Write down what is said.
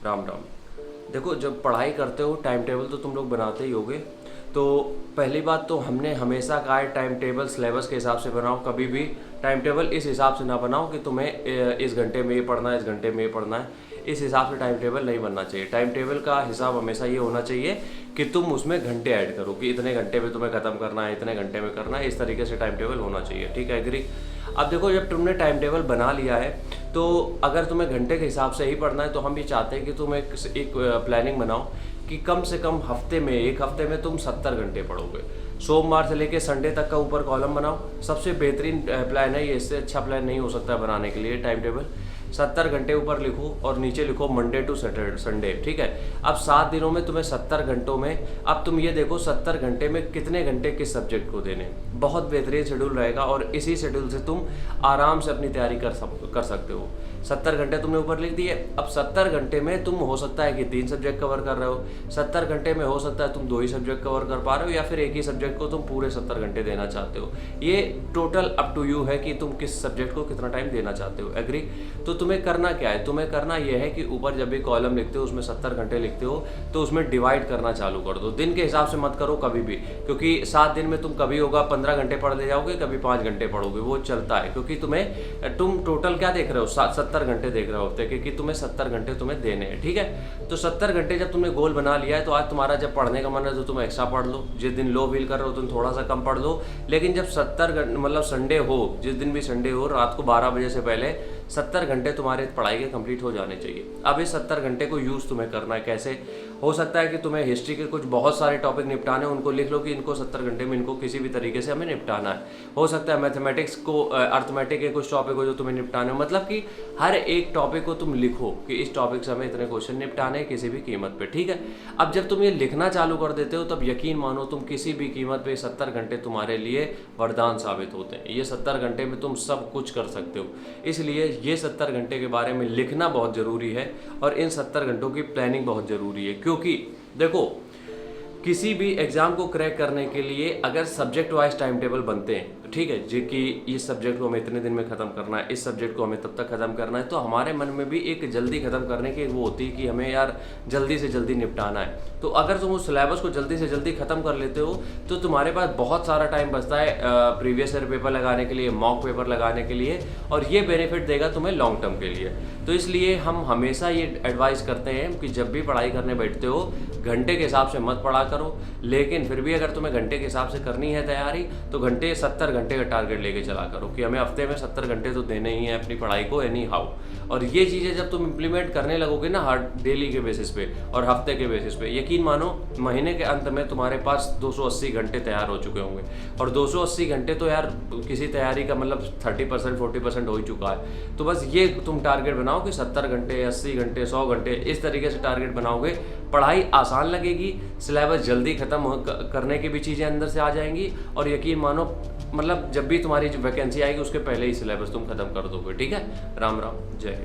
राम राम। देखो, जब पढ़ाई करते हो टाइम टेबल तो तुम लोग बनाते ही होगे। तो पहली बात तो हमने हमेशा कहा है टाइम टेबल सिलेबस के हिसाब से बनाओ। कभी भी टाइम टेबल इस हिसाब से ना बनाओ कि तुम्हें इस घंटे में ये पढ़ना है, इस घंटे में ये पढ़ना है। इस हिसाब से टाइम टेबल नहीं बनना चाहिए। टाइम टेबल का हिसाब हमेशा ये होना चाहिए कि तुम उसमें घंटे ऐड करो कि इतने घंटे में तुम्हें ख़त्म करना है, इतने घंटे में करना है। इस तरीके से टाइम टेबल होना चाहिए। ठीक है, एग्री। अब देखो, जब तुमने टाइम टेबल बना लिया है तो अगर तुम्हें घंटे के हिसाब से ही पढ़ना है तो हम ये चाहते हैं कि तुम एक प्लानिंग बनाओ कि कम से कम हफ्ते में, एक हफ्ते में तुम 70 घंटे पढ़ोगे। सोमवार से लेके संडे तक का ऊपर कॉलम बनाओ। सबसे बेहतरीन प्लान है ये, इससे अच्छा प्लान नहीं हो सकता बनाने के लिए टाइम टेबल। 70 घंटे ऊपर लिखो और नीचे लिखो मंडे टू सैटरडे संडे। ठीक है। अब 7 दिनों में तुम्हें 70 घंटों में, अब तुम ये देखो 70 घंटे में कितने घंटे किस सब्जेक्ट को देने। बहुत बेहतरीन शेड्यूल रहेगा और इसी शेड्यूल से तुम आराम से अपनी तैयारी कर सकते हो। 70 घंटे तुमने ऊपर लिख दिए। अब 70 घंटे में तुम हो सकता है कि 3 सब्जेक्ट कवर कर रहे हो, 70 घंटे में हो सकता है तुम 2 ही सब्जेक्ट कवर कर पा रहे हो, या फिर एक ही सब्जेक्ट को तुम पूरे 70 घंटे देना चाहते हो। ये टोटल अप टू यू है कि तुम किस सब्जेक्ट को कितना टाइम देना चाहते हो। एग्री। तो तुम्हें करना क्या है, तुम्हें करना यह है कि ऊपर जब भी कॉलम लिखते हो उसमें 70 घंटे लिखते हो तो उसमें डिवाइड करना चालू कर दो। दिन के हिसाब से मत करो कभी भी, क्योंकि 7 दिन में तुम कभी होगा 15 घंटे पढ़ ले जाओगे, कभी 5 घंटे पढ़ोगे, वो चलता है। क्योंकि तुम टोटल क्या देख रहे हो, 70 घंटे देख रहे हो हफ्ते के, कि तुम्हें 70 घंटे तुम्हें देने हैं। ठीक है। तो 70 घंटे जब तुमने गोल बना लिया है तो आज तुम्हारा जब पढ़ने का मन है तो तुम एक्स्ट्रा पढ़ लो। जिस दिन लो फील कर रहे हो तुम थोड़ा सा कम पढ़ लो। लेकिन जब 70 घंटे मतलब संडे हो, जिस दिन भी संडे हो, रात को 12 बजे से पहले 70 घंटे तुम्हारे पढ़ाई के कंप्लीट हो जाने चाहिए। अब इस 70 घंटे को यूज़ तुम्हें करना है। कैसे हो सकता है कि तुम्हें हिस्ट्री के कुछ बहुत सारे टॉपिक निपटाने, उनको लिख लो कि इनको 70 घंटे में इनको किसी भी तरीके से हमें निपटाना है। हो सकता है मैथमेटिक्स को, अर्थमेटिक के कुछ टॉपिक हो जो तुम्हें निपटाने हो। मतलब कि हर एक टॉपिक को तुम लिखो कि इस टॉपिक से हमें इतने क्वेश्चन निपटाने हैं किसी भी कीमत पे। ठीक है। अब जब तुम ये लिखना चालू कर देते हो तब यकीन मानो तुम किसी भी कीमत पे 70 घंटे तुम्हारे लिए वरदान साबित होते हैं। ये 70 घंटे में तुम सब कुछ कर सकते हो। इसलिए ये 70 घंटे के बारे में लिखना बहुत ज़रूरी है और इन 70 घंटों की प्लानिंग बहुत ज़रूरी है। क्योंकि देखो, किसी भी एग्ज़ाम को क्रैक करने के लिए अगर सब्जेक्ट वाइज टाइम टेबल बनते हैं, ठीक है जी, कि इस सब्जेक्ट को हमें इतने दिन में ख़त्म करना है, इस सब्जेक्ट को हमें तब तक ख़त्म करना है, तो हमारे मन में भी एक जल्दी ख़त्म करने की वो होती है कि हमें यार जल्दी से जल्दी निपटाना है। तो अगर तुम उस सिलेबस को जल्दी से जल्दी ख़त्म कर लेते हो तो तुम्हारे पास बहुत सारा टाइम बचता है प्रीवियस ईयर पेपर लगाने के लिए, मॉक पेपर लगाने के लिए, और ये बेनिफिट देगा तुम्हें लॉन्ग टर्म के लिए। तो इसलिए हम हमेशा ये एडवाइस करते हैं कि जब भी पढ़ाई करने बैठते हो घंटे के हिसाब से मत पढ़ा करो। लेकिन फिर भी अगर तुम्हें घंटे के हिसाब से करनी है तैयारी तो 70 घंटे का टारगेट लेके चला करो कि हमें हफ्ते में 70 घंटे तो देने ही हैं अपनी पढ़ाई को एनी हाउ। और ये चीज़ें जब तुम इम्प्लीमेंट करने लगोगे ना हर डेली के बेसिस पे और हफ्ते के बेसिस पे, यकीन मानो महीने के अंत में तुम्हारे पास 280 घंटे तैयार हो चुके होंगे। और 280 घंटे तो यार किसी तैयारी का मतलब 30% 40% हो ही चुका है। तो बस ये तुम टारगेट बनाओ कि 70 घंटे, 80 घंटे, 100 घंटे, इस तरीके से टारगेट बनाओगे। पढ़ाई आसान लगेगी, सिलेबस जल्दी ख़त्म करने की भी चीज़ें अंदर से आ जाएंगी, और यकीन मानो मतलब जब भी तुम्हारी जो वैकेंसी आएगी उसके पहले ही सिलेबस तुम खत्म कर दोगे। ठीक है। राम राम, जय हिंद।